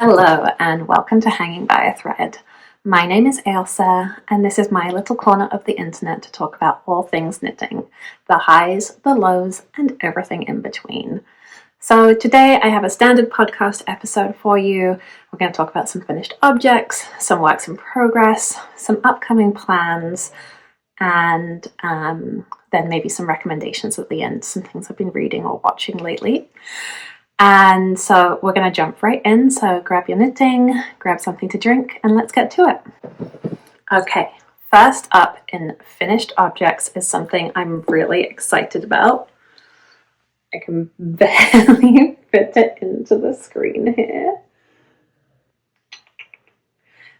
Hello and welcome to Hanging by a Thread. My name is Ailsa and this is my little corner of the internet to talk about all things knitting, the highs, the lows, and everything in between. So today I have a standard podcast episode for you. We're going to talk about some finished objects, some works in progress, some upcoming plans, and then maybe some recommendations at the end, some things I've been reading or watching lately. And so we're going to jump right in. So grab your knitting, grab something to drink, and let's get to it. Okay, first up in finished objects is something I'm really excited about. I can barely fit it into the screen here.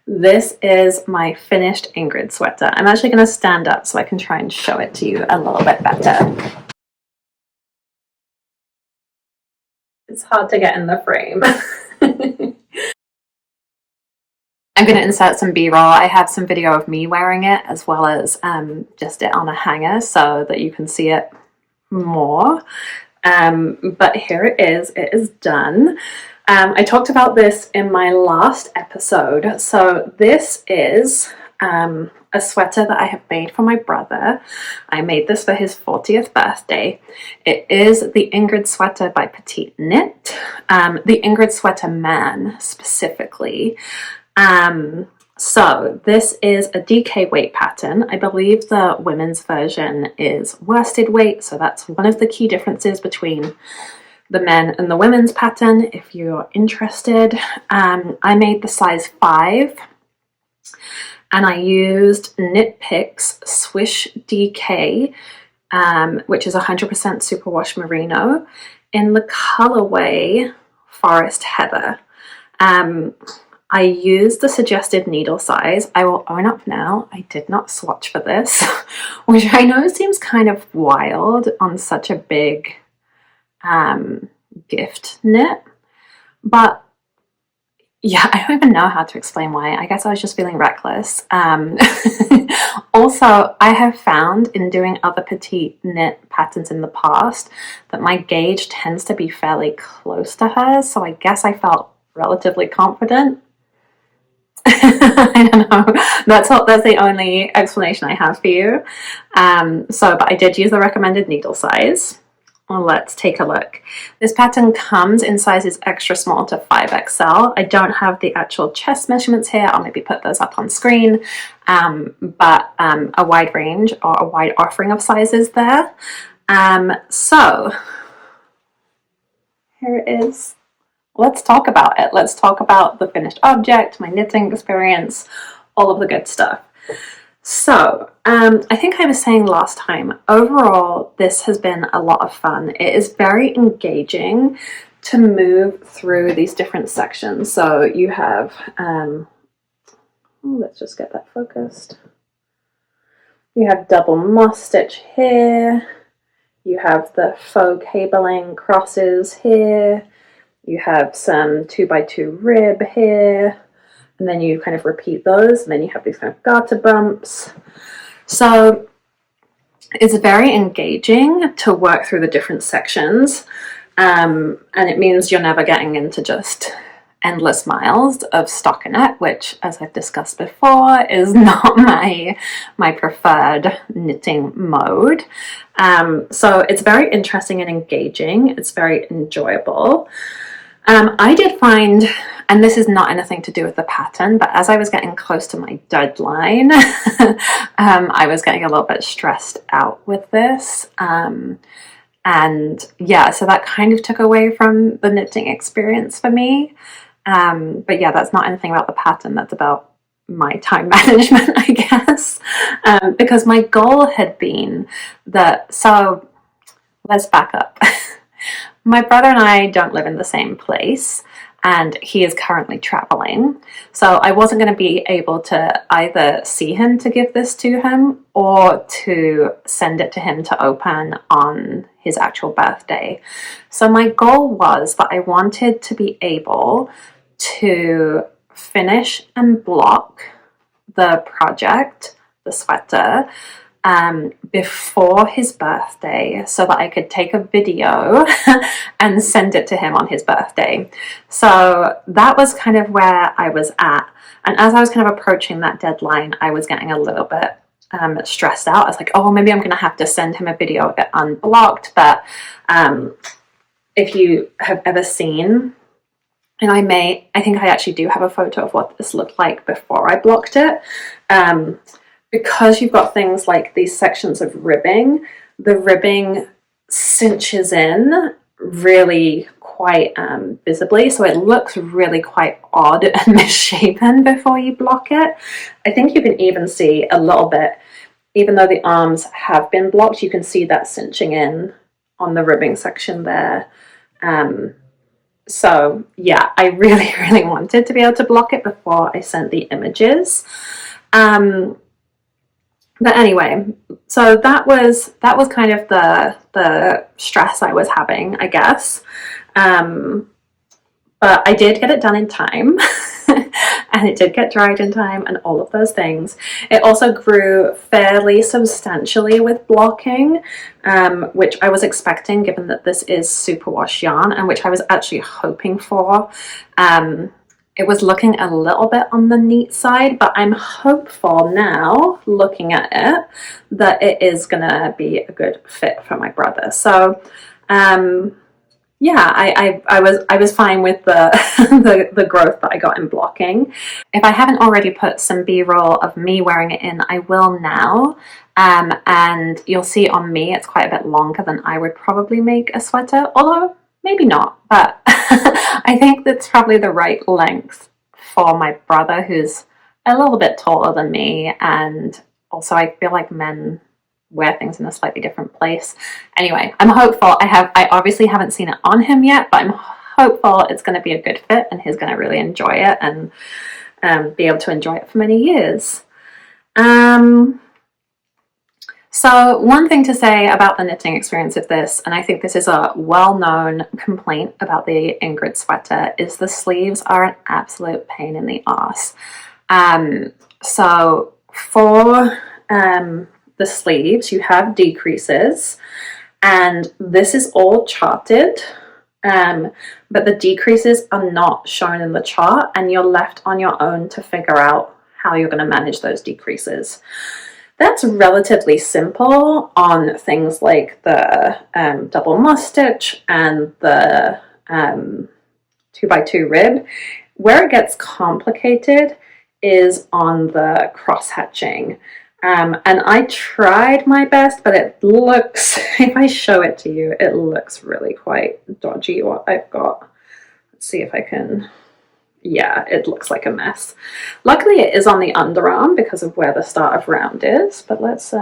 This is my finished Ingrid sweater. I'm actually going to stand up so I can try and show it to you a little bit better. It's hard to get in the frame. I'm going to insert some B-roll. I have some video of me wearing it as well as just it on a hanger so that you can see it more. But here it is done. I talked about this in my last episode. So this is a sweater that I have made for my brother. I made this for his 40th birthday. It is the Ingrid Sweater by Petite Knit, the Ingrid Sweater Man specifically. So this is a DK weight pattern. I believe the women's version is worsted weight, so that's one of the key differences between the men and the women's pattern if you're interested. I made the size 5. And I used Knit Picks Swish DK, which is 100% superwash merino, in the colorway Forest Heather. I used the suggested needle size. I will own up now, I did not swatch for this, which I know seems kind of wild on such a big gift knit, but yeah, I don't even know how to explain why. I guess I was just feeling reckless. Also, I have found in doing other petite knit patterns in the past that my gauge tends to be fairly close to hers, so I guess I felt relatively confident. I don't know. That's the only explanation I have for you. But I did use the recommended needle size. Well, let's take a look. This pattern comes in sizes extra small to 5XL. I don't have the actual chest measurements here. I'll maybe put those up on screen, but a wide range or a wide offering of sizes there. So here it is. Let's talk about it. Let's talk about the finished object, my knitting experience, all of the good stuff. So, I think I was saying last time, overall, this has been a lot of fun. It is very engaging to move through these different sections. So you have, let's just get that focused. You have double moss stitch here. You have the faux cabling crosses here. You have some 2x2 rib here. And then you kind of repeat those, and then you have these kind of garter bumps. So it's very engaging to work through the different sections, and it means you're never getting into just endless miles of stockinette, which, as I've discussed before, is not my preferred knitting mode. So it's very interesting and engaging. It's very enjoyable. I did find, and this is not anything to do with the pattern, but as I was getting close to my deadline, I was getting a little bit stressed out with this. And yeah, so that kind of took away from the knitting experience for me. But yeah, that's not anything about the pattern, that's about my time management, I guess. Because my goal had been that, so let's back up. My brother and I don't live in the same place, and he is currently traveling. So I wasn't going to be able to either see him to give this to him or to send it to him to open on his actual birthday. So my goal was that I wanted to be able to finish and block the project, the sweater, before his birthday so that I could take a video and send it to him on his birthday. So that was kind of where I was at. And as I was kind of approaching that deadline, I was getting a little bit stressed out. I was like, oh, maybe I'm going to have to send him a video of it unblocked. But if you have ever seen, and I think I actually do have a photo of what this looked like before I blocked it. Because you've got things like these sections of ribbing, the ribbing cinches in really quite visibly, so it looks really quite odd and misshapen before you block it. I think you can even see a little bit, even though the arms have been blocked, you can see that cinching in on the ribbing section there. So yeah, I really, really wanted to be able to block it before I sent the images. But anyway, so that was kind of the stress I was having, I guess. But I did get it done in time, and it did get dried in time, and all of those things. It also grew fairly substantially with blocking, which I was expecting, given that this is superwash yarn, and which I was actually hoping for. It was looking a little bit on the neat side, but I'm hopeful now, looking at it, that it is going to be a good fit for my brother. So, yeah, I was fine with the the growth that I got in blocking. If I haven't already put some B-roll of me wearing it in, I will now. And you'll see on me, it's quite a bit longer than I would probably make a sweater, although maybe not, but I think that's probably the right length for my brother, who's a little bit taller than me, and also I feel like men wear things in a slightly different place. Anyway, I'm hopeful. I obviously haven't seen it on him yet, but I'm hopeful it's going to be a good fit and he's going to really enjoy it and be able to enjoy it for many years. So one thing to say about the knitting experience of this, and I think this is a well-known complaint about the Ingrid sweater, is the sleeves are an absolute pain in the arse. So for the sleeves, you have decreases, and this is all charted, but the decreases are not shown in the chart, and you're left on your own to figure out how you're going to manage those decreases. That's relatively simple on things like the double moss stitch and the 2x2 rib. Where it gets complicated is on the cross hatching. And I tried my best, but it looks, if I show it to you, it looks really quite dodgy what I've got. Let's see if I can... Yeah, it looks like a mess. Luckily it is on the underarm because of where the start of round is, but let's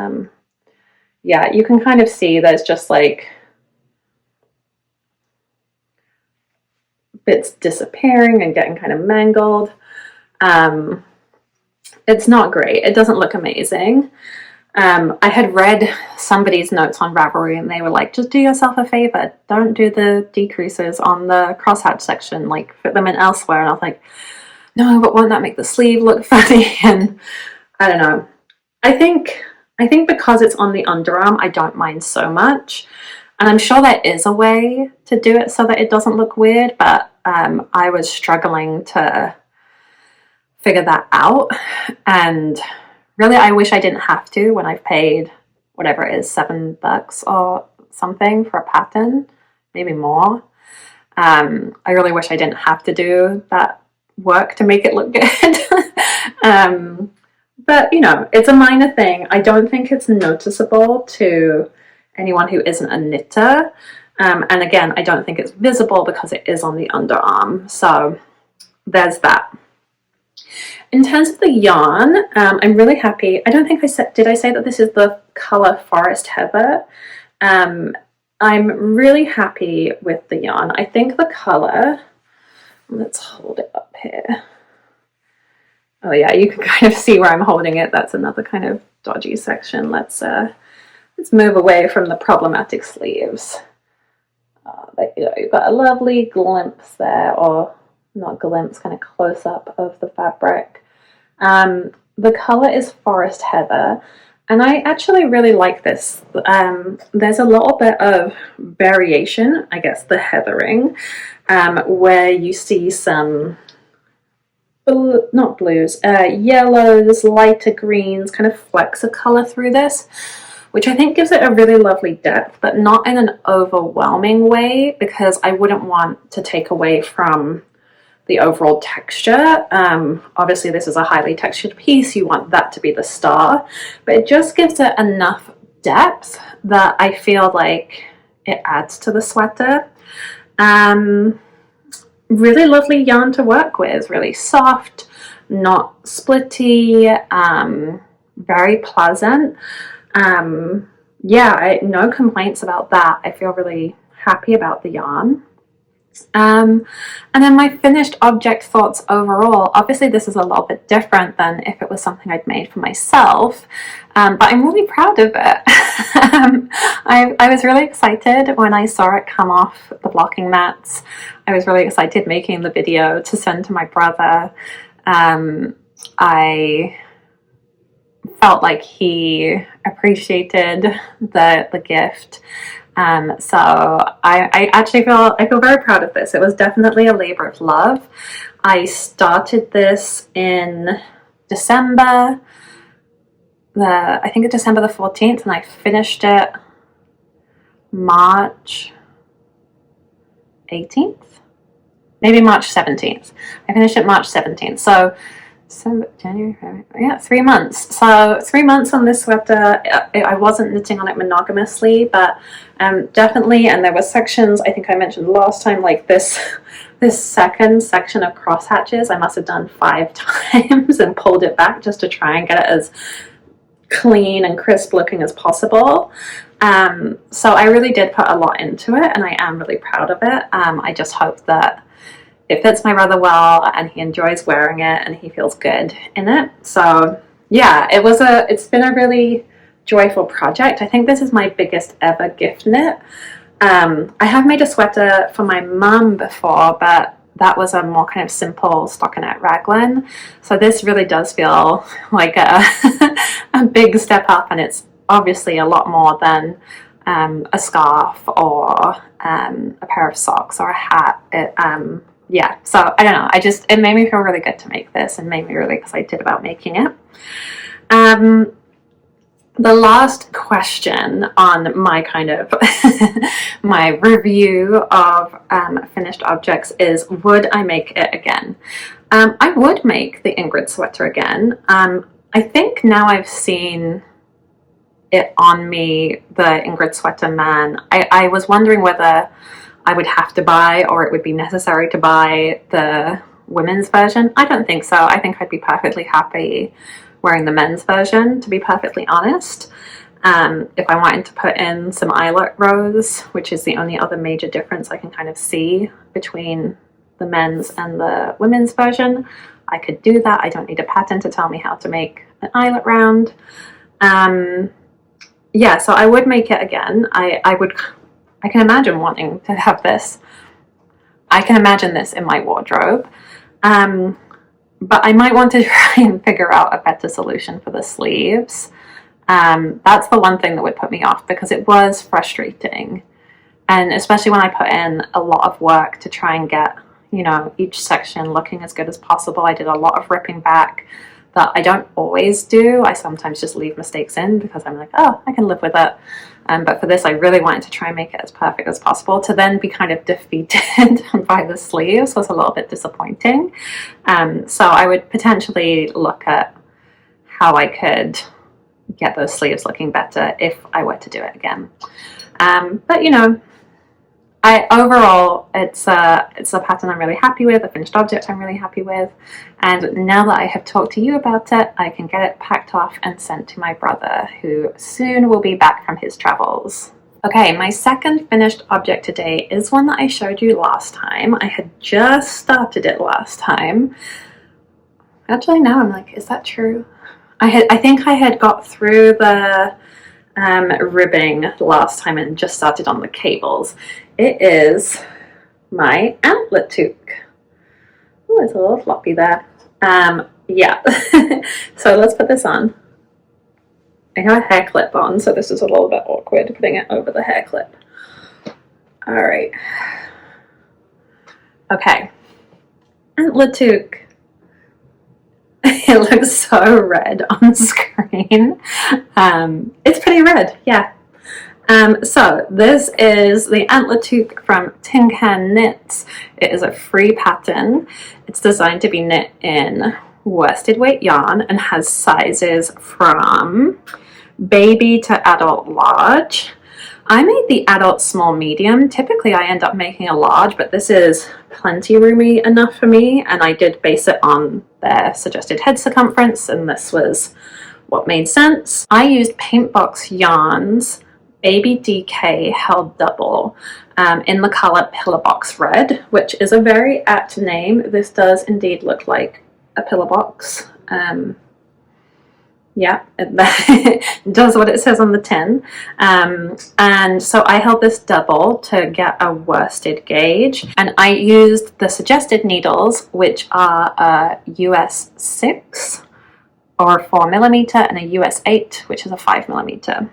yeah, you can kind of see there's just like bits disappearing and getting kind of mangled. It's not great. It doesn't look amazing. I had read somebody's notes on Ravelry and they were like, just do yourself a favor, don't do the decreases on the crosshatch section, like fit them in elsewhere. And I was like, no, but won't that make the sleeve look funny? And I don't know. I think because it's on the underarm, I don't mind so much. And I'm sure there is a way to do it so that it doesn't look weird, but I was struggling to figure that out. And really, I wish I didn't have to when I've paid whatever it is, $7 or something for a pattern, maybe more. I really wish I didn't have to do that work to make it look good. But, you know, it's a minor thing. I don't think it's noticeable to anyone who isn't a knitter. And again, I don't think it's visible because it is on the underarm. So there's that. In terms of the yarn, I'm really happy. I don't think I said, did I say that this is the color Forest Heather? I'm really happy with the yarn. I think the color, let's hold it up here. Oh yeah, you can kind of see where I'm holding it. That's another kind of dodgy section. Let's move away from the problematic sleeves. But, you know, you've got a lovely glimpse there, or not glimpse, kind of close up of the fabric. The color is Forest Heather, And I actually really like this. There's a little bit of variation, I guess, the heathering, where you see some, not blues, yellows, lighter greens, kind of flecks of colour through this, which I think gives it a really lovely depth, but not in an overwhelming way, because I wouldn't want to take away from the overall texture. Obviously this is a highly textured piece, you want that to be the star, but it just gives it enough depth that I feel like it adds to the sweater. Really lovely yarn to work with, really soft, not splitty, very pleasant. Yeah, no complaints about that. I feel really happy about the yarn. And then my finished object thoughts overall. Obviously this is a little bit different than if it was something I'd made for myself, but I'm really proud of it. I was really excited when I saw it come off the blocking mats. I was really excited making the video to send to my brother. I felt like he appreciated the gift. So I actually feel very proud of this. It was definitely a labor of love. I started this in December, I think it's December the 14th, and I finished it March 18th, maybe March 17th. I finished it March 17th. So January, February, yeah, 3 months. So 3 months on this sweater. I wasn't knitting on it monogamously, but definitely, and there were sections, I think I mentioned last time, like this second section of cross hatches I must have done 5 times and pulled it back just to try and get it as clean and crisp looking as possible. So I really did put a lot into it, and I am really proud of it. I just hope that it fits my brother well and he enjoys wearing it and he feels good in it. So yeah, it's been a really joyful project. I think this is my biggest ever gift knit. I have made a sweater for my mum before, but that was a more kind of simple stockinette raglan. So this really does feel like a big step up, and it's obviously a lot more than a scarf or a pair of socks or a hat. Yeah, so I don't know, it made me feel really good to make this and made me really excited about making it. The last question on my kind of my review of finished objects is, would I make it again? I would make the Ingrid sweater again. I think now I've seen it on me, the Ingrid Sweater Man. I was wondering whether I would have to buy, or it would be necessary to buy, the women's version. I don't think so. I think I'd be perfectly happy wearing the men's version, to be perfectly honest. If I wanted to put in some eyelet rows, which is the only other major difference I can kind of see between the men's and the women's version, I could do that. I don't need a pattern to tell me how to make an eyelet round. Yeah, so I would make it again. I can imagine wanting to have this. I can imagine this in my wardrobe. But I might want to try and figure out a better solution for the sleeves. That's the one thing that would put me off, because it was frustrating. And especially when I put in a lot of work to try and get, you know, each section looking as good as possible. I did a lot of ripping back that I don't always do. I sometimes just leave mistakes in because I'm like, oh, I can live with it. But for this, I really wanted to try and make it as perfect as possible. To then be kind of defeated by the sleeves was a little bit disappointing. So I would potentially look at how I could get those sleeves looking better if I were to do it again. But you know, overall, it's a pattern I'm really happy with, a finished object I'm really happy with, and now that I have talked to you about it, I can get it packed off and sent to my brother, who soon will be back from his travels. Okay, my second finished object today is one that I showed you last time. I had just started it last time. Actually, now I'm like, is that true? I think I had got through the ribbing last time and just started on the cables. It is my Antler Toque. Oh, it's a little floppy there. Yeah. So let's put this on. I have a hair clip on, so this is a little bit awkward putting it over the hair clip. All right. Okay. Antler Toque. It looks so red on screen. It's pretty red, yeah. So this is the Antler Toque from Tin Can Knits. It is a free pattern. It's designed to be knit in worsted weight yarn and has sizes from baby to adult large. I made the adult small medium. Typically I end up making a large, but this is plenty roomy enough for me, and I did base it on their suggested head circumference, and this was what made sense. I used Paintbox Yarns Baby DK held double in the color Pillar Box Red, which is a very apt name. This does indeed look like a pillar box. Yeah, it does what it says on the tin. And so I held this double to get a worsted gauge, and I used the suggested needles, which are a US 6 or 4mm and a US 8, which is a 5mm.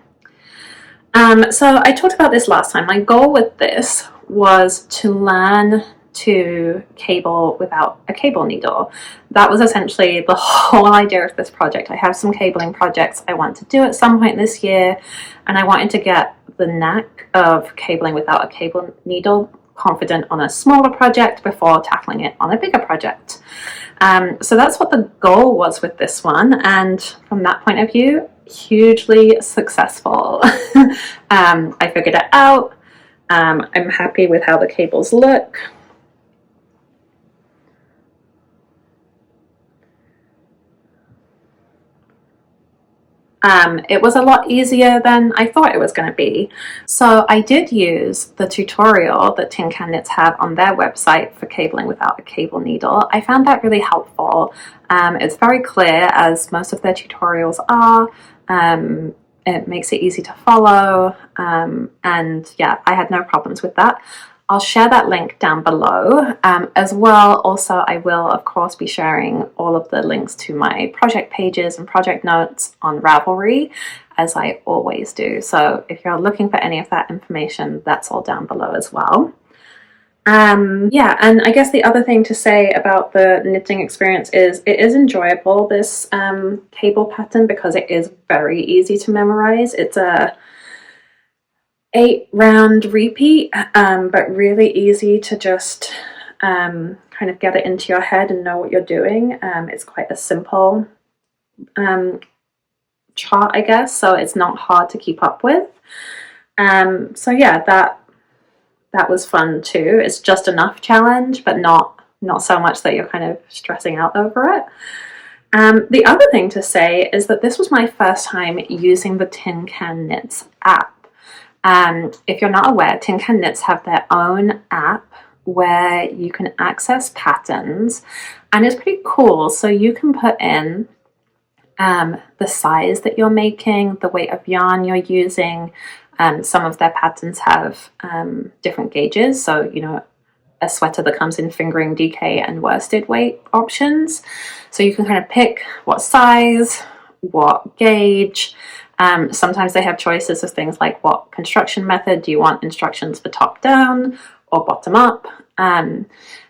So I talked about this last time. My goal with this was to learn to cable without a cable needle. That was essentially the whole idea of this project. I have some cabling projects I want to do at some point this year, and I wanted to get the knack of cabling without a cable needle confident on a smaller project before tackling it on a bigger project. So that's what the goal was with this one, and from that point of view, hugely successful. I figured it out. I'm happy with how the cables look. It was a lot easier than I thought it was going to be. So I did use the tutorial that Tin Can Knits have on their website for cabling without a cable needle. I found that really helpful. It's very clear, as most of their tutorials are. It makes it easy to follow, and yeah, I had no problems with that. I'll share that link down below as well. Also, I will of course be sharing all of the links to my project pages and project notes on Ravelry, as I always do. So if you're looking for any of that information, that's all down below as well. Yeah, and I guess the other thing to say about the knitting experience is it is enjoyable, this cable pattern, because it is very easy to memorize. It's a 8-round repeat, but really easy to just kind of get it into your head and know what you're doing. It's quite a simple chart, I guess, so it's not hard to keep up with. So yeah, that was fun too. It's just enough challenge, but not so much that you're kind of stressing out over it. The other thing to say is that this was my first time using the Tin Can Knits app. If you're not aware, Tin Can Knits have their own app where you can access patterns, and it's pretty cool. So you can put in the size that you're making, the weight of yarn you're using. Some of their patterns have different gauges, so you know, a sweater that comes in fingering DK and worsted weight options. So you can kind of pick what size, what gauge. Sometimes they have choices of things like what construction method. Do you want instructions for top down or bottom up?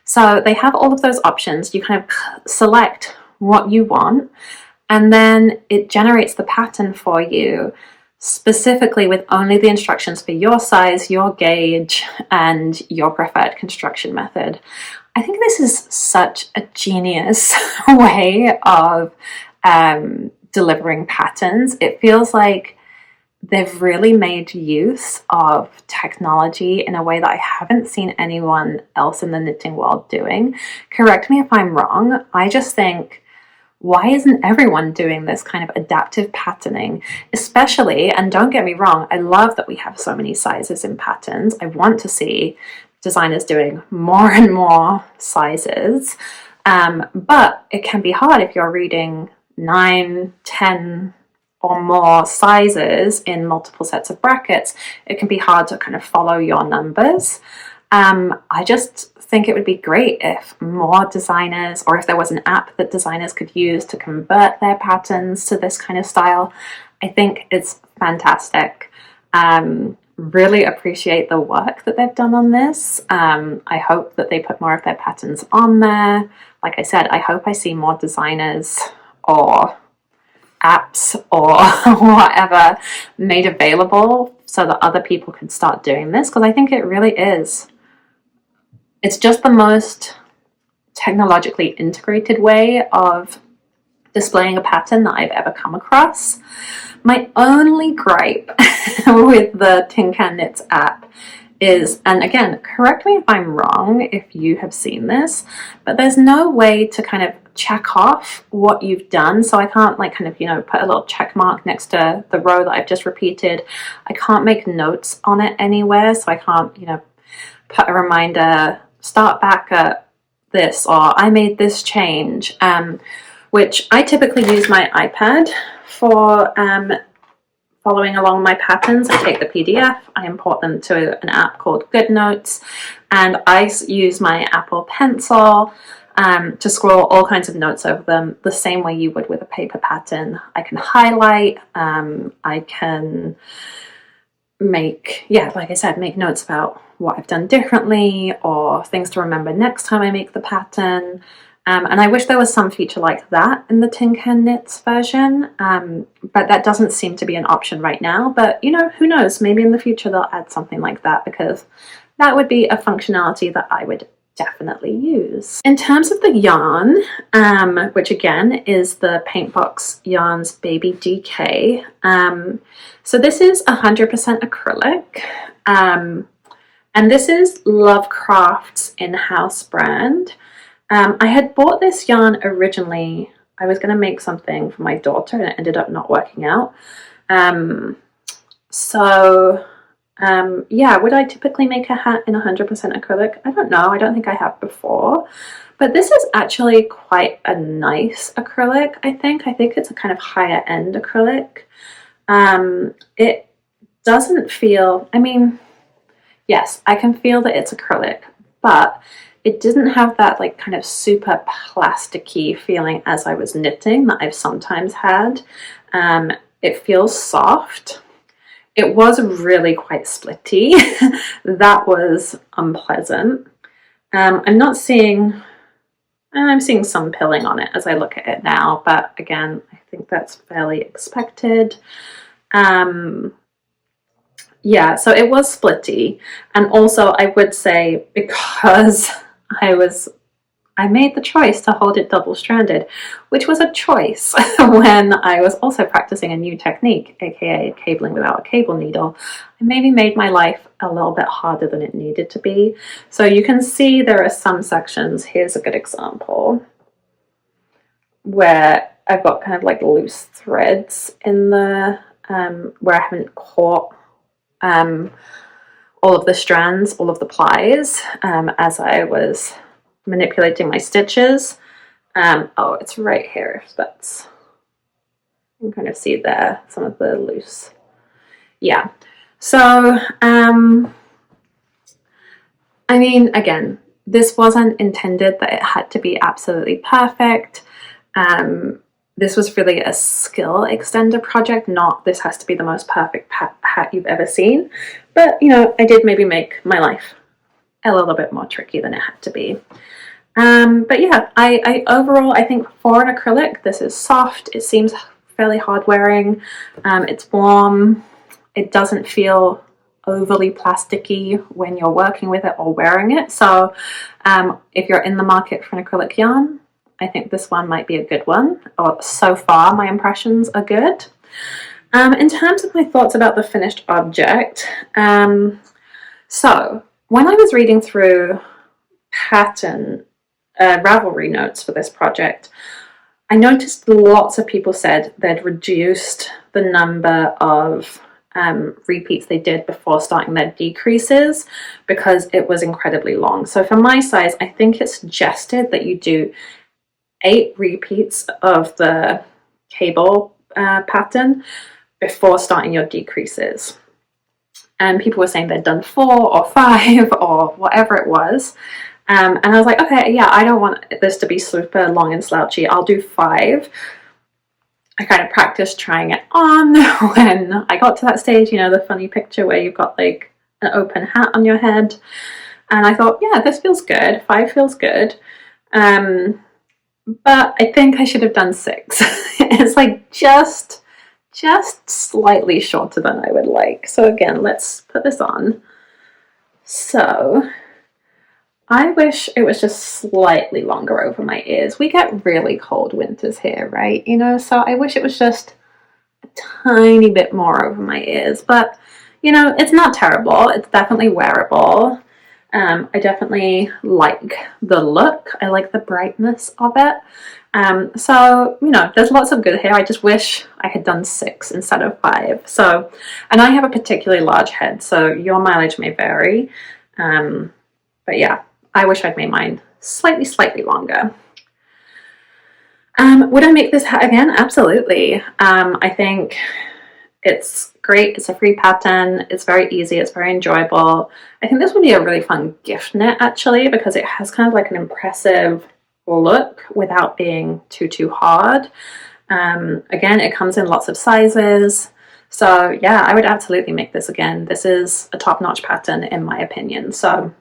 So they have all of those options. You kind of select what you want, and then it generates the pattern for you specifically with only the instructions for your size, your gauge, and your preferred construction method. I think this is such a genius way of delivering patterns. It feels like they've really made use of technology in a way that I haven't seen anyone else in the knitting world doing. Correct me if I'm wrong. I just think, why isn't everyone doing this kind of adaptive patterning? Especially, and don't get me wrong, I love that we have so many sizes in patterns. I want to see designers doing more and more sizes, but it can be hard if you're reading 9, 10 or more sizes in multiple sets of brackets. It can be hard to kind of follow your numbers. I just think it would be great if more designers, or if there was an app that designers could use to convert their patterns to this kind of style. I think it's fantastic. Really appreciate the work that they've done on this. I hope that they put more of their patterns on there. Like I said, I hope I see more designers or apps or whatever made available so that other people could start doing this, because I think it really is. It's just the most technologically integrated way of displaying a pattern that I've ever come across. My only gripe with the Tin Can Knits app is, and again, correct me if I'm wrong if you have seen this, but there's no way to kind of check off what you've done. So I can't like kind of, you know, put a little check mark next to the row that I've just repeated. I can't make notes on it anywhere. So I can't, you know, put a reminder, start back at this, or I made this change, which I typically use my iPad for following along my patterns. I take the PDF, I import them to an app called GoodNotes, and I use my Apple Pencil to scroll all kinds of notes over them the same way you would with a paper pattern. I can highlight, I can make, yeah, like I said, make notes about what I've done differently or things to remember next time I make the pattern. And I wish there was some feature like that in the Tin Can Knits version, but that doesn't seem to be an option right now. But, you know, who knows? Maybe in the future they'll add something like that, because that would be a functionality that I would definitely use. In terms of the yarn, which again is the Paintbox Yarns Baby DK, so this is 100% acrylic, and this is Lovecraft's in-house brand. I had bought this yarn originally. I was going to make something for my daughter and it ended up not working out. Yeah, would I typically make a hat in 100% acrylic? I don't know. I don't think I have before. But this is actually quite a nice acrylic, I think. I think it's a kind of higher end acrylic. It doesn't feel, I mean, yes, I can feel that it's acrylic, but it didn't have that like kind of super plasticky feeling as I was knitting that I've sometimes had. It feels soft. It was really quite splitty. That was unpleasant. I'm seeing some pilling on it as I look at it now, but again, I think that's fairly expected. Yeah, so it was splitty. And also I would say, because I made the choice to hold it double-stranded, which was a choice when I was also practicing a new technique, aka cabling without a cable needle. I maybe made my life a little bit harder than it needed to be. So you can see there are some sections, here's a good example, where I've got kind of like loose threads in the, where I haven't caught all of the strands, all of the plies, as I was manipulating my stitches. Oh, it's right here. That's, you can kind of see there some of the loose. Yeah. So, I mean, again, this wasn't intended that it had to be absolutely perfect. This was really a skill extender project, not this has to be the most perfect hat you've ever seen. But, you know, I did maybe make my life a little bit more tricky than it had to be. But yeah, I overall, I think for an acrylic, this is soft. It seems fairly hard wearing. It's warm. It doesn't feel overly plasticky when you're working with it or wearing it. So if you're in the market for an acrylic yarn, I think this one might be a good one. Or so far, my impressions are good. In terms of my thoughts about the finished object, so when I was reading through pattern Ravelry notes for this project, I noticed lots of people said they'd reduced the number of repeats they did before starting their decreases because it was incredibly long. So for my size, I think it's suggested that you do 8 repeats of the cable pattern before starting your decreases. And people were saying they'd done 4 or 5 or whatever it was. And I was like, okay, yeah, I don't want this to be super long and slouchy. I'll do 5. I kind of practiced trying it on when I got to that stage, you know, the funny picture where you've got like an open hat on your head. And I thought, yeah, this feels good. 5 feels good. But I think I should have done 6. It's like just slightly shorter than I would like. So again, let's put this on. So I wish it was just slightly longer over my ears. We get really cold winters here, right? You know, so I wish it was just a tiny bit more over my ears. But, you know, it's not terrible. It's definitely wearable. I definitely like the look. I like the brightness of it. So, you know, there's lots of good here. I just wish I had done 6 instead of 5. So, and I have a particularly large head, so your mileage may vary. But yeah, I wish I'd made mine slightly longer. Would I make this hat again? Absolutely. I think it's great. It's a free pattern. It's very easy. It's very enjoyable. I think this would be a really fun gift knit actually, because it has kind of like an impressive look without being too hard. Again, it comes in lots of sizes. So yeah, I would absolutely make this again. This is a top-notch pattern in my opinion. So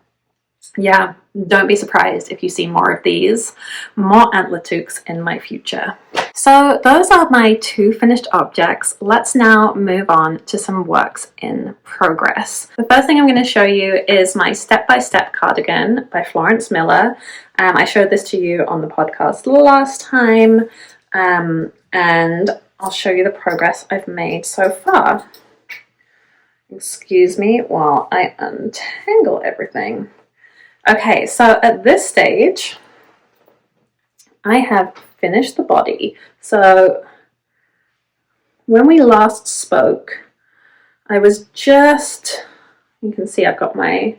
yeah, don't be surprised if you see more of these, more Antler Toques in my future. So those are my 2 finished objects. Let's now move on to some works in progress. The first thing I'm going to show you is my step-by-step cardigan by Florence Miller. I showed this to you on the podcast last time, and I'll show you the progress I've made so far. Excuse me while I untangle everything. Okay, so at this stage, I have finished the body. So when we last spoke, I was just, you can see I've got my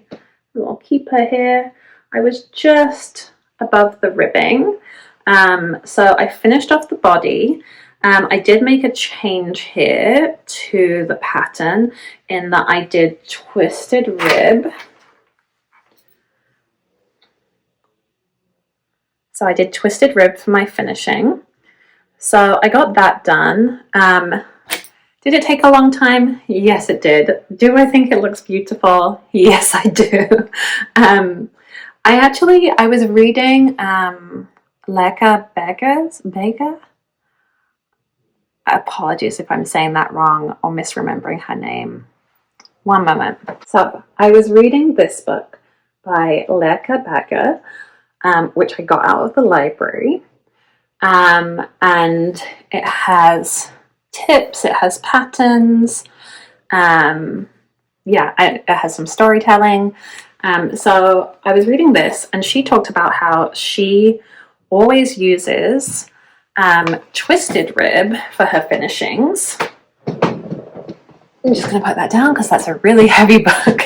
little keeper here. I was just above the ribbing. So I finished off the body. I did make a change here to the pattern in that I did twisted rib. So I did twisted rib for my finishing. So I got that done. Did it take a long time? Yes, it did. Do I think it looks beautiful? Yes, I do. I was reading Laerke Bega? Apologies if I'm saying that wrong or misremembering her name. One moment. So I was reading this book by Laerke Bega, which I got out of the library, and it has tips, it has patterns, it has some storytelling. So I was reading this, and she talked about how she always uses twisted rib for her finishings. I'm just going to put that down because that's a really heavy book.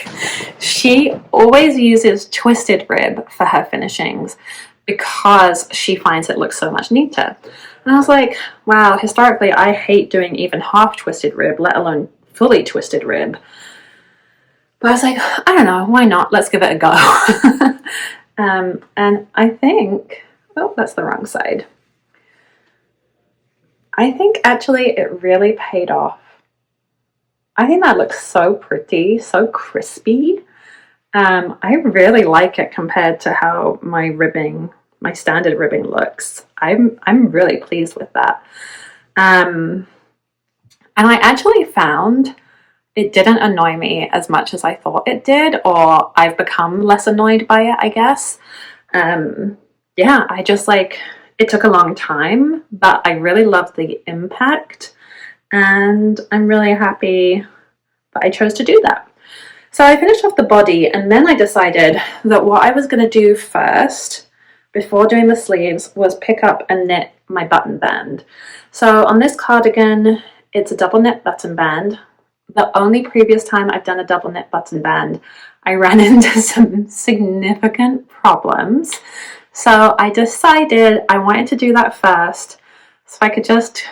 She always uses twisted rib for her finishings because she finds it looks so much neater. And I was like, wow, historically I hate doing even half twisted rib, let alone fully twisted rib. But I was like, I don't know, why not? Let's give it a go. And I think, oh, that's the wrong side. I think actually it really paid off. I think that looks so pretty, so crispy. I really like it compared to how my standard ribbing looks. I'm really pleased with that. And I actually found it didn't annoy me as much as I thought it did, or I've become less annoyed by it, I guess. I just it took a long time, but I really loved the impact. And I'm really happy that I chose to do that. So I finished off the body, and then I decided that what I was going to do first, before doing the sleeves, was pick up and knit my button band. So on this cardigan, it's a double knit button band. The only previous time I've done a double knit button band, I ran into some significant problems. So I decided I wanted to do that first, so I could just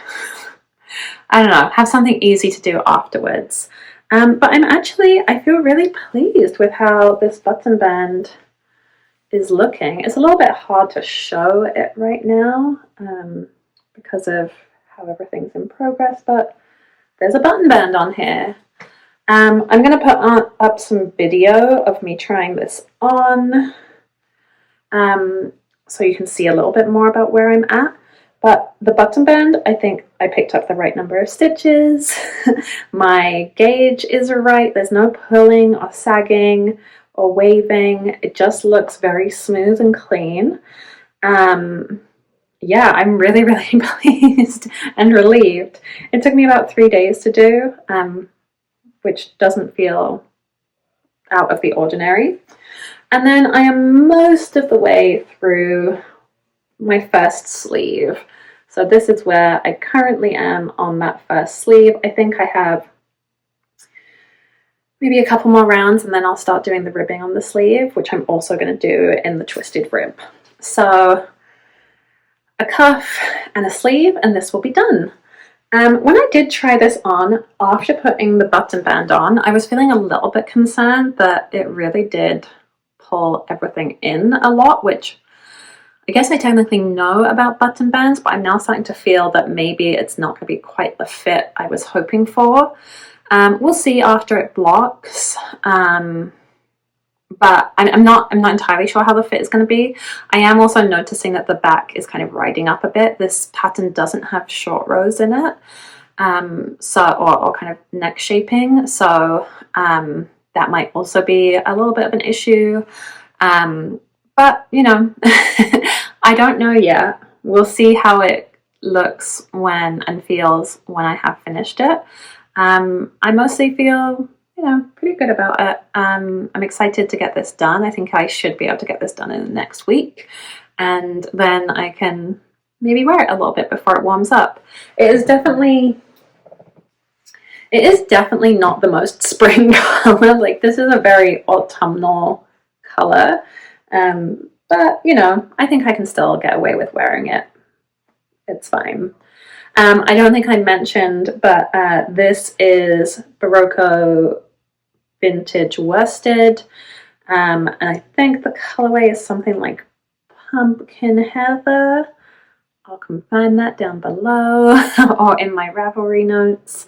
I don't know, have something easy to do afterwards. But I feel really pleased with how this button band is looking. It's a little bit hard to show it right now because of how everything's in progress, but there's a button band on here. I'm going to put up some video of me trying this on, so you can see a little bit more about where I'm at. But the button band, I think I picked up the right number of stitches. My gauge is right. There's no pulling or sagging or waving. It just looks very smooth and clean. Yeah, I'm really, really pleased and relieved. It took me about 3 days to do, which doesn't feel out of the ordinary. And then I am most of the way through my first sleeve. So this is where I currently am on that first sleeve. I think I have maybe a couple more rounds and then I'll start doing the ribbing on the sleeve, which I'm also going to do in the twisted rib. So a cuff and a sleeve, and this will be done. When I did try this on, after putting the button band on, I was feeling a little bit concerned that it really did pull everything in a lot, which I guess I technically know about button bands, but I'm now starting to feel that maybe it's not going to be quite the fit I was hoping for. We'll see after it blocks. But I'm not entirely sure how the fit is going to be. I am also noticing that the back is kind of riding up a bit. This pattern doesn't have short rows in it, or kind of neck shaping. So that might also be a little bit of an issue. But you know, I don't know yet. We'll see how it looks and feels when I have finished it. I mostly feel, you know, pretty good about it. I'm excited to get this done. I think I should be able to get this done in the next week, and then I can maybe wear it a little bit before it warms up. It is definitely not the most spring color. Like, this is a very autumnal color, but you know, I think I can still get away with wearing it. It's fine. I don't think I mentioned, but this is Barocco Vintage Worsted, and I think the colorway is something like Pumpkin Heather. I'll find that down below or in my Ravelry notes.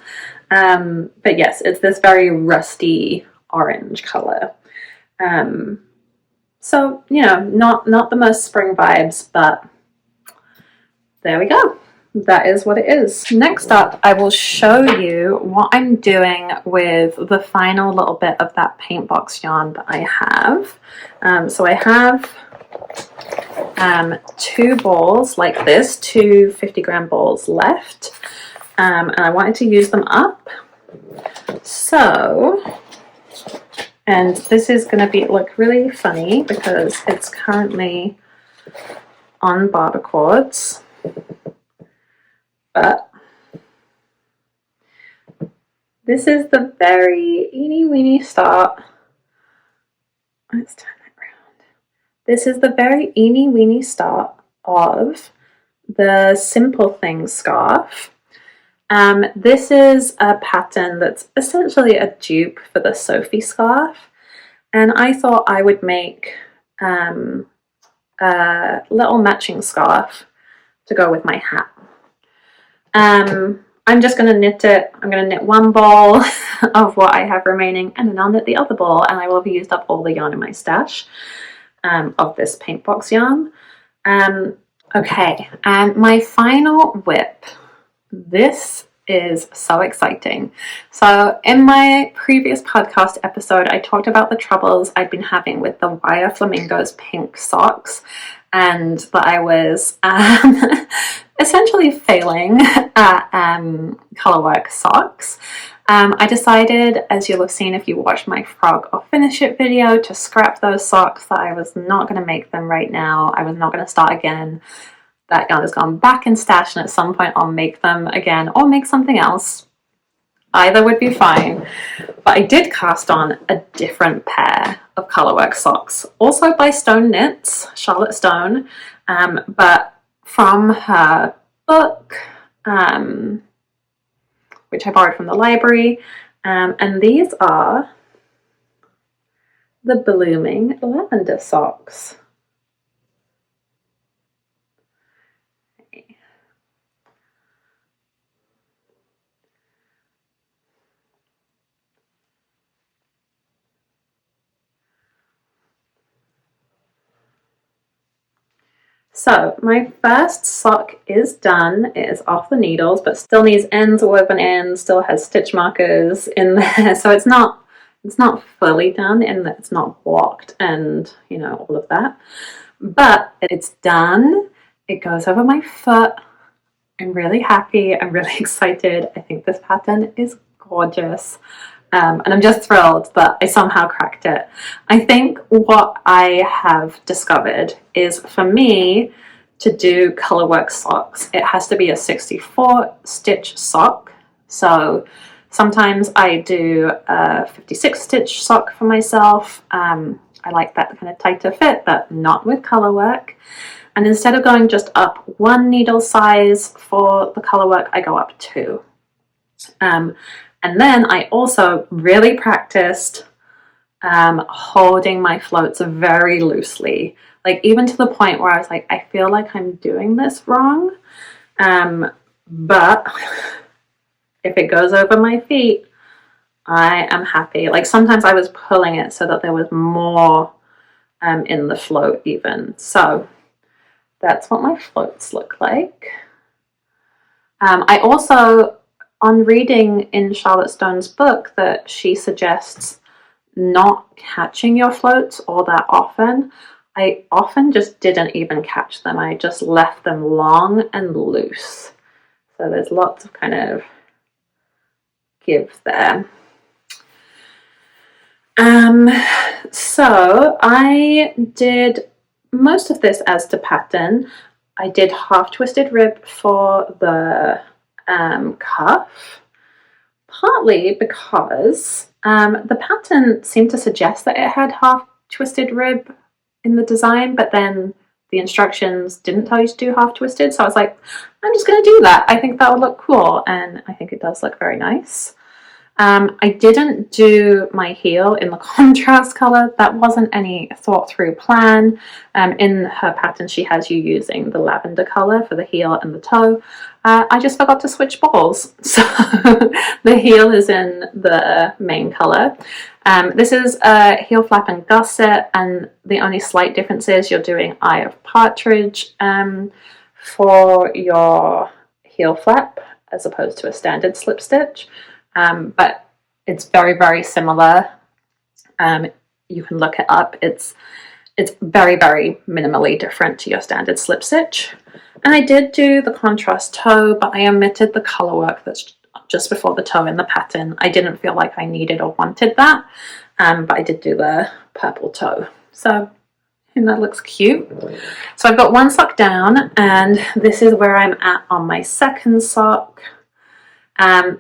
But yes, it's this very rusty orange color. So, you know, not the most spring vibes, but there we go. That is what it is. Next up, I will show you what I'm doing with the final little bit of that paint box yarn that I have. So I have 2 balls like this, 2 50-gram balls left, and I wanted to use them up. So, and this is going to look really funny because it's currently on barber cords. But this is the very eeny weeny start. Let's turn that around. This is the very eeny weeny start of the Simple Things scarf. This is a pattern that's essentially a dupe for the Sophie scarf, and I thought I would make a little matching scarf to go with my hat. I'm just going to knit it. I'm going to knit 1 ball of what I have remaining, and then I'll knit the other ball, and I will have used up all the yarn in my stash of this paint box yarn. Okay, and my final whip. This is so exciting. So in my previous podcast episode, I talked about the troubles I'd been having with the Wire Flamingos pink socks, and that I was essentially failing at colorwork socks. I decided, as you'll have seen if you watched my frog or finish it video, to scrap those socks, that I was not going to make them right now. I was not going to start again. That yarn has gone back in stash, and at some point I'll make them again or make something else. Either would be fine. But I did cast on a different pair of colorwork socks, also by Stone Knits, Charlotte Stone, but from her book, which I borrowed from the library, and these are the Blooming Lavender socks. So my first sock is done. It is off the needles, but still needs ends woven in, still has stitch markers in there. So it's not fully done in that it's not blocked and, you know, all of that. But it's done. It goes over my foot. I'm really happy. I'm really excited. I think this pattern is gorgeous. And I'm just thrilled that I somehow cracked it. I think what I have discovered is, for me to do colorwork socks, it has to be a 64 stitch sock. So sometimes I do a 56 stitch sock for myself. I like that kind of tighter fit, but not with colorwork. And instead of going just up one needle size for the colorwork, I go up two. And then I also really practiced holding my floats very loosely, like even to the point where I was like, I feel like I'm doing this wrong. But if it goes over my feet, I am happy. Like sometimes I was pulling it so that there was more in the float even. So that's what my floats look like. I also, on reading in Charlotte Stone's book, that she suggests not catching your floats all that often. I often just didn't even catch them. I just left them long and loose. So there's lots of kind of give there. So I did most of this as to pattern. I did half twisted rib for the cuff, partly because the pattern seemed to suggest that it had half twisted rib in the design, but then the instructions didn't tell you to do half twisted, so I was like, I'm just going to do that. I think that would look cool, and I think it does look very nice. I didn't do my heel in the contrast color. That wasn't any thought through plan. In her pattern, she has you using the lavender color for the heel and the toe. I just forgot to switch balls. So the heel is in the main color. This is a heel flap and gusset, and the only slight difference is you're doing eye of partridge for your heel flap as opposed to a standard slip stitch. But it's very, very similar. You can look it up. It's very, very minimally different to your standard slip stitch. And I did do the contrast toe, but I omitted the color work that's just before the toe in the pattern. I didn't feel like I needed or wanted that, but I did do the purple toe. So I think that looks cute. So I've got one sock down, and this is where I'm at on my second sock.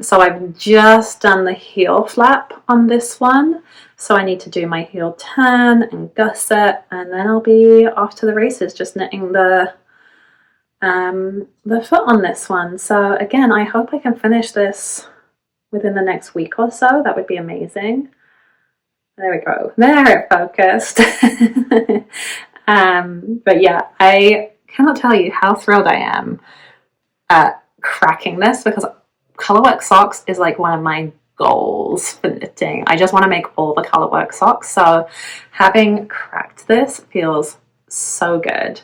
So I've just done the heel flap on this one, so I need to do my heel turn and gusset, and then I'll be off to the races, just knitting the foot on this one. So again, I hope I can finish this within the next week or so. That would be amazing. There we go. There, it focused. But yeah, I cannot tell you how thrilled I am at cracking this, because colorwork socks is like one of my goals for knitting. I just want to make all the colorwork socks, so having cracked this feels so good.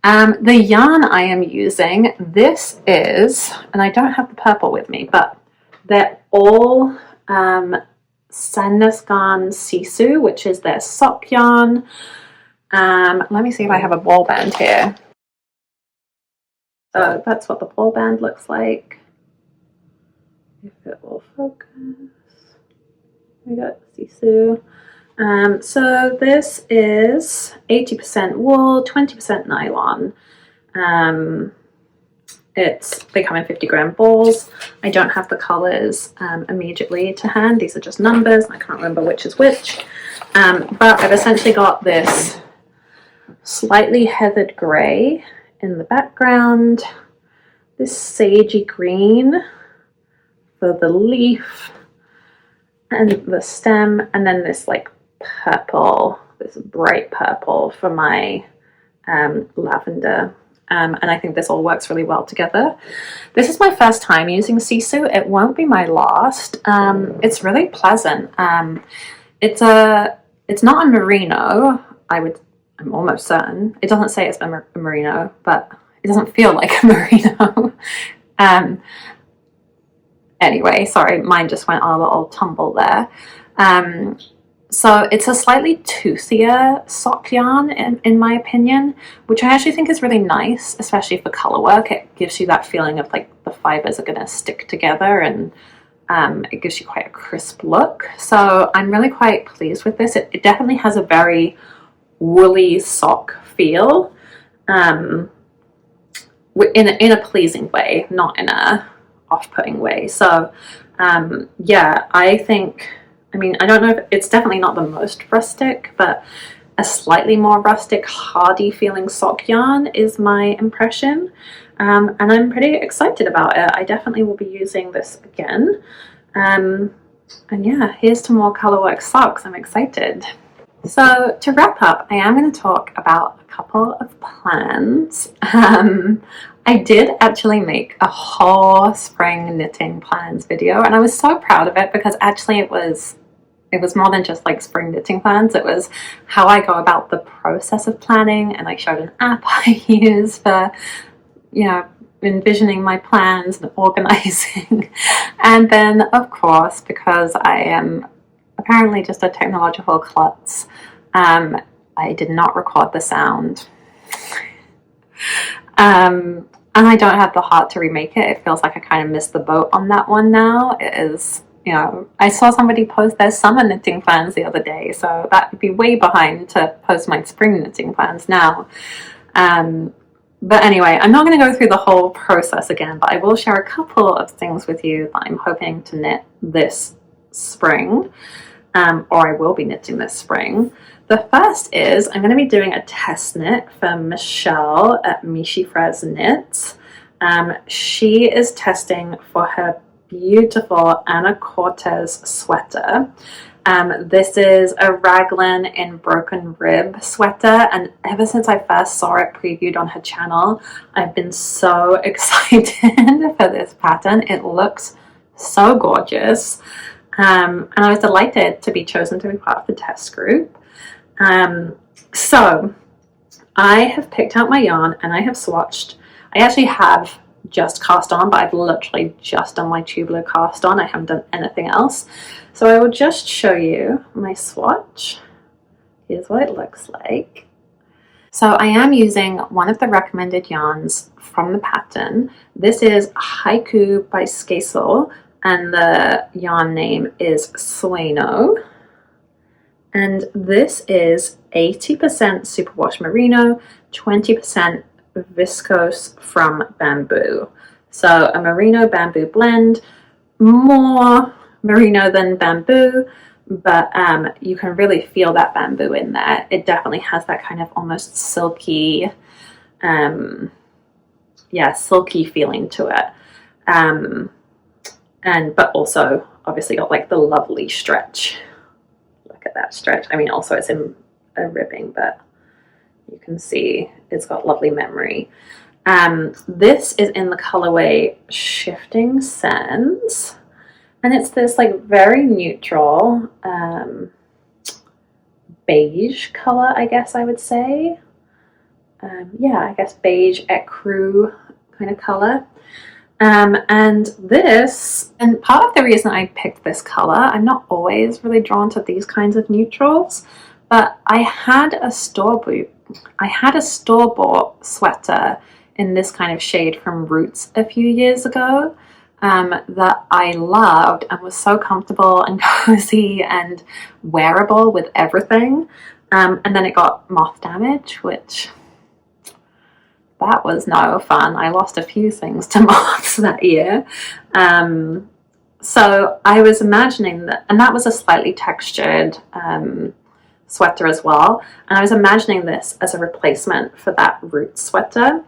The yarn I am using, this is, and I don't have the purple with me, but they're all Sandnes Garn Sisu, which is their sock yarn. Let me see if I have a ball band here. So that's what the ball band looks like. If it will focus. We got Sisu. So this is 80% wool, 20% nylon. They come in 50 gram balls. I don't have the colors immediately to hand. These are just numbers. I can't remember which is which. But I've essentially got this slightly heathered grey in the background, this sagey green for the leaf and the stem, and then this like purple, this bright purple for my lavender. And I think this all works really well together. This is my first time using Sisu. It won't be my last. It's really pleasant. It's not a merino. I'm almost certain. It doesn't say it's a merino, but it doesn't feel like a merino. Anyway, sorry, mine just went on a little tumble there. So it's a slightly toothier sock yarn, in my opinion, which I actually think is really nice, especially for color work. It gives you that feeling of like the fibers are going to stick together, and it gives you quite a crisp look. So I'm really quite pleased with this. It definitely has a very woolly sock feel, in a pleasing way, not in a off-putting way. So yeah, I think, I mean, I don't know if it's definitely not the most rustic, but a slightly more rustic, hardy feeling sock yarn is my impression. And I'm pretty excited about it. I definitely will be using this again. And yeah, here's to more colorwork socks. I'm excited. So to wrap up, I am going to talk about a couple of plans. I did actually make a whole spring knitting plans video, and I was so proud of it because actually it was more than just like spring knitting plans. It was how I go about the process of planning, and I showed an app I use for, you know, envisioning my plans and organizing. And then of course, because I am apparently just a technological klutz, I did not record the sound. And I don't have the heart to remake it. It feels like I kind of missed the boat on that one now. It is, you know, I saw somebody post their summer knitting plans the other day, so that would be way behind to post my spring knitting plans now. But anyway, I'm not going to go through the whole process again, but I will share a couple of things with you that I'm hoping to knit this spring, or I will be knitting this spring. The first is I'm going to be doing a test knit for Michelle at Michi Frez Knits. She is testing for her beautiful Anacortes sweater. This is a raglan in broken rib sweater, and ever since I first saw it previewed on her channel, I've been so excited for this pattern. It looks so gorgeous, and I was delighted to be chosen to be part of the test group. So I have picked out my yarn and I have swatched. I actually have just cast on, but I've literally just done my tubular cast on. I haven't done anything else. So I will just show you my swatch. Here's what it looks like. So I am using one of the recommended yarns from the pattern. This is Haiku by Skasel, and the yarn name is Sueno. And this is 80% superwash merino, 20% viscose from bamboo. So a merino bamboo blend, more merino than bamboo, but you can really feel that bamboo in there. It definitely has that kind of almost silky, silky feeling to it. But also obviously got like the lovely stretch. Look at that stretch. I mean, also it's in a ribbing, but you can see it's got lovely memory. This is in the colorway Shifting Sands, and it's this like very neutral beige color, I guess I would say. I guess beige ecru kind of color. And part of the reason I picked this color, I'm not always really drawn to these kinds of neutrals, but I had a store-bought sweater in this kind of shade from Roots a few years ago that I loved and was so comfortable and cozy and wearable with everything. And then it got moth damage, which that was no fun. I lost a few things to moths that year. So I was imagining that, and that was a slightly textured sweater as well. And I was imagining this as a replacement for that Roots sweater.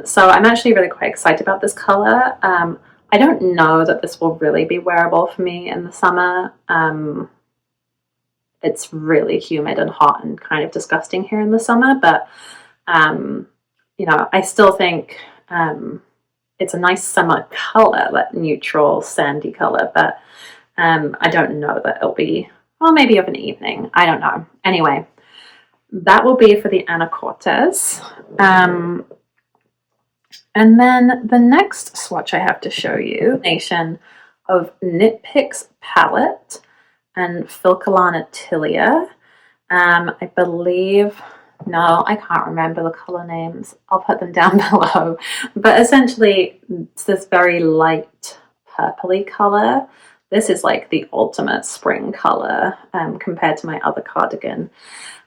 So I'm actually really quite excited about this color. I don't know that this will really be wearable for me in the summer. It's really humid and hot and kind of disgusting here in the summer, but you know, I still think it's a nice summer color, that neutral sandy color, but I don't know that it'll be, well, maybe of an evening. I don't know. Anyway, that will be for the Anacortes. And then the next swatch I have to show you, nation of Knit Picks Palette and Filcolana Tilia. I believe, no, I can't remember the color names. I'll put them down below. But essentially, it's this very light purpley color. This is like the ultimate spring color compared to my other cardigan.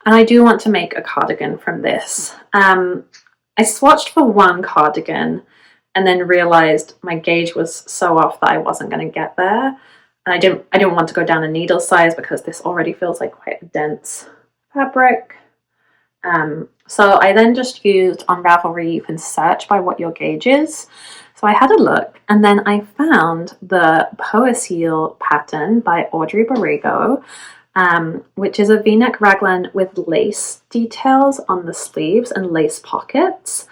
And I do want to make a cardigan from this. I swatched for one cardigan and then realized my gauge was so off that I wasn't going to get there. And I didn't want to go down a needle size because this already feels like quite a dense fabric. So I then just used on Ravelry, you can search by what your gauge is. So I had a look and then I found the Poesil pattern by Audrey Borrego, which is a v-neck raglan with lace details on the sleeves and lace pockets.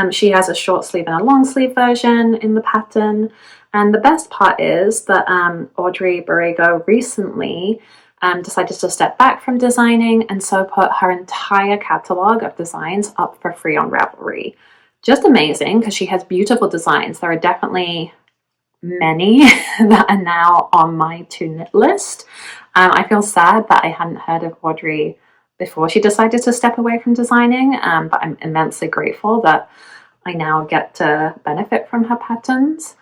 She has a short sleeve and a long sleeve version in the pattern. And the best part is that Audrey Borrego recently decided to step back from designing and so put her entire catalogue of designs up for free on Ravelry. Just amazing because she has beautiful designs. There are definitely many that are now on my to knit list. I feel sad that I hadn't heard of Audrey before she decided to step away from designing, but I'm immensely grateful that I now get to benefit from her patterns.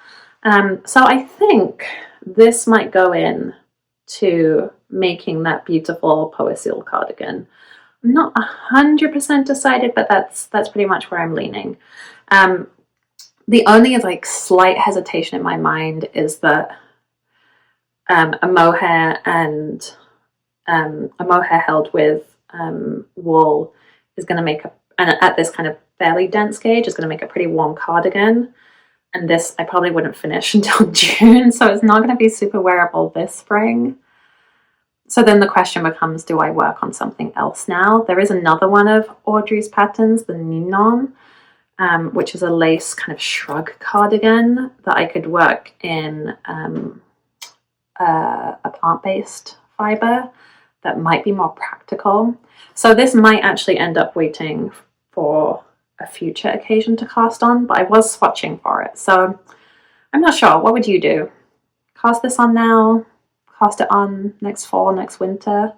So I think this might go in to making that beautiful Poesil cardigan. I'm not 100% decided, but that's pretty much where I'm leaning. The only like slight hesitation in my mind is that a mohair and a mohair held with wool is going to make and at this kind of fairly dense gauge is going to make a pretty warm cardigan. And this I probably wouldn't finish until June, so it's not going to be super wearable this spring. So then the question becomes, do I work on something else now? There is another one of Audrey's patterns, the Ninon, which is a lace kind of shrug cardigan that I could work in a plant-based fiber that might be more practical. So this might actually end up waiting for a future occasion to cast on, but I was swatching for it. So I'm not sure. What would you do? Cast this on now? Cast it on next fall, next winter?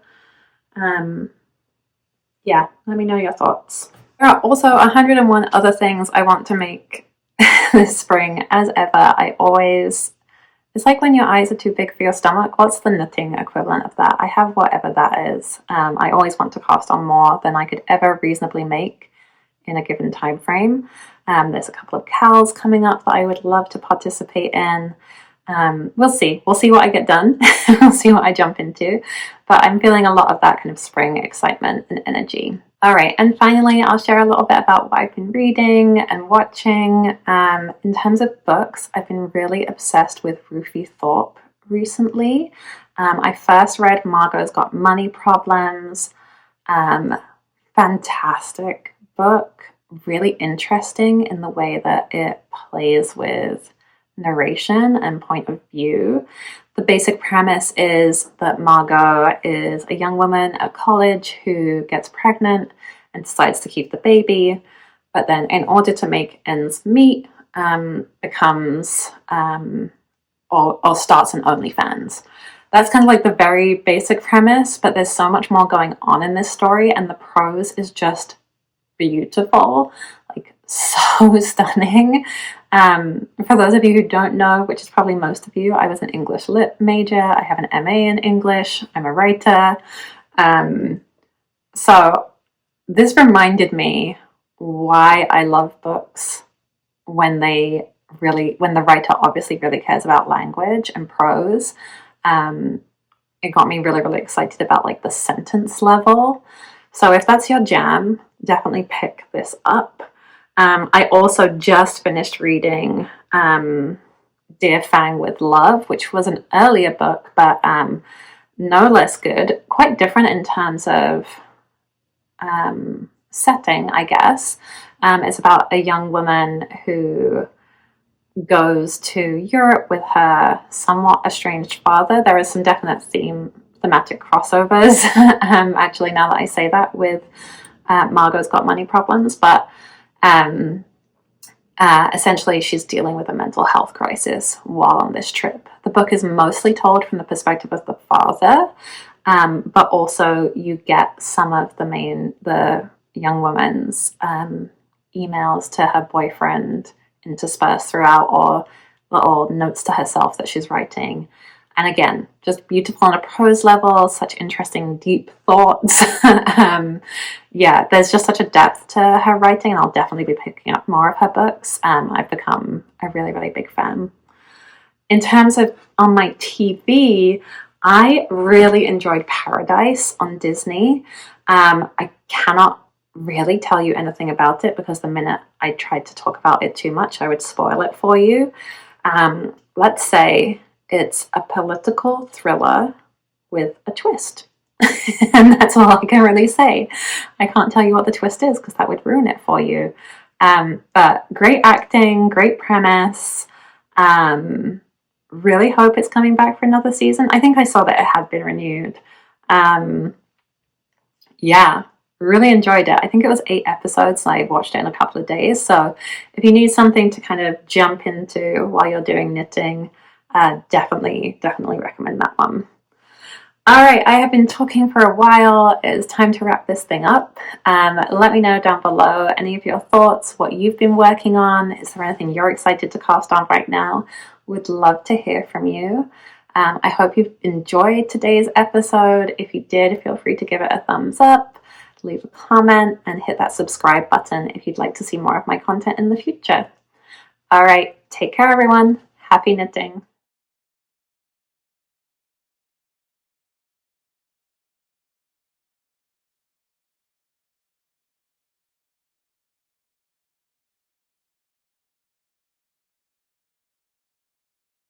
Yeah, let me know your thoughts. There are also 101 other things I want to make this spring. As ever, it's like when your eyes are too big for your stomach. What's the knitting equivalent of that? I have whatever that is. I always want to cast on more than I could ever reasonably make in a given time frame. There's a couple of cows coming up that I would love to participate in. We'll see what I get done. We'll see what I jump into, but I'm feeling a lot of that kind of spring excitement and energy. All right, and finally I'll share a little bit about what I've been reading and watching. In terms of books, I've been really obsessed with Rufi Thorpe recently. I first read Margo's Got Money Problems. Fantastic book, really interesting in the way that it plays with narration and point of view. The basic premise is that Margo is a young woman at college who gets pregnant and decides to keep the baby, but then in order to make ends meet, becomes or starts an OnlyFans. That's kind of like the very basic premise, but there's so much more going on in this story, and the prose is just beautiful, like so stunning. For those of you who don't know, which is probably most of you, I was an English Lit major. I have an MA in English. I'm a writer. So this reminded me why I love books when the writer obviously really cares about language and prose. It got me really, really excited about like the sentence level. So if that's your jam, definitely pick this up. I also just finished reading Dear Fang with Love, which was an earlier book, but no less good. Quite different in terms of setting, I guess. It's about a young woman who goes to Europe with her somewhat estranged father. There is some definite thematic crossovers, actually, now that I say that, with Margo's got money problems, but essentially she's dealing with a mental health crisis while on this trip. The book is mostly told from the perspective of the father, but also you get some of the young woman's emails to her boyfriend interspersed throughout, or little notes to herself that she's writing. And again, just beautiful on a prose level, such interesting, deep thoughts. Yeah, there's just such a depth to her writing, and I'll definitely be picking up more of her books. I've become a really, really big fan. In terms of on my TV, I really enjoyed Paradise on Disney. I cannot really tell you anything about it because the minute I tried to talk about it too much, I would spoil it for you. Let's say it's a political thriller with a twist. And that's all I can really say. I can't tell you what the twist is because that would ruin it for you. But great acting, great premise. Really hope it's coming back for another season. I think I saw that it had been renewed. Yeah, really enjoyed it. I think it was 8 episodes. I watched it in a couple of days. So if you need something to kind of jump into while you're doing knitting, definitely recommend that one. All right, I have been talking for a while. It's time to wrap this thing up. Let me know down below any of your thoughts, what you've been working on. Is there anything you're excited to cast on right now? Would love to hear from you. I hope you've enjoyed today's episode. If you did, feel free to give it a thumbs up, leave a comment, and hit that subscribe button if you'd like to see more of my content in the future. All right, take care, everyone. Happy knitting.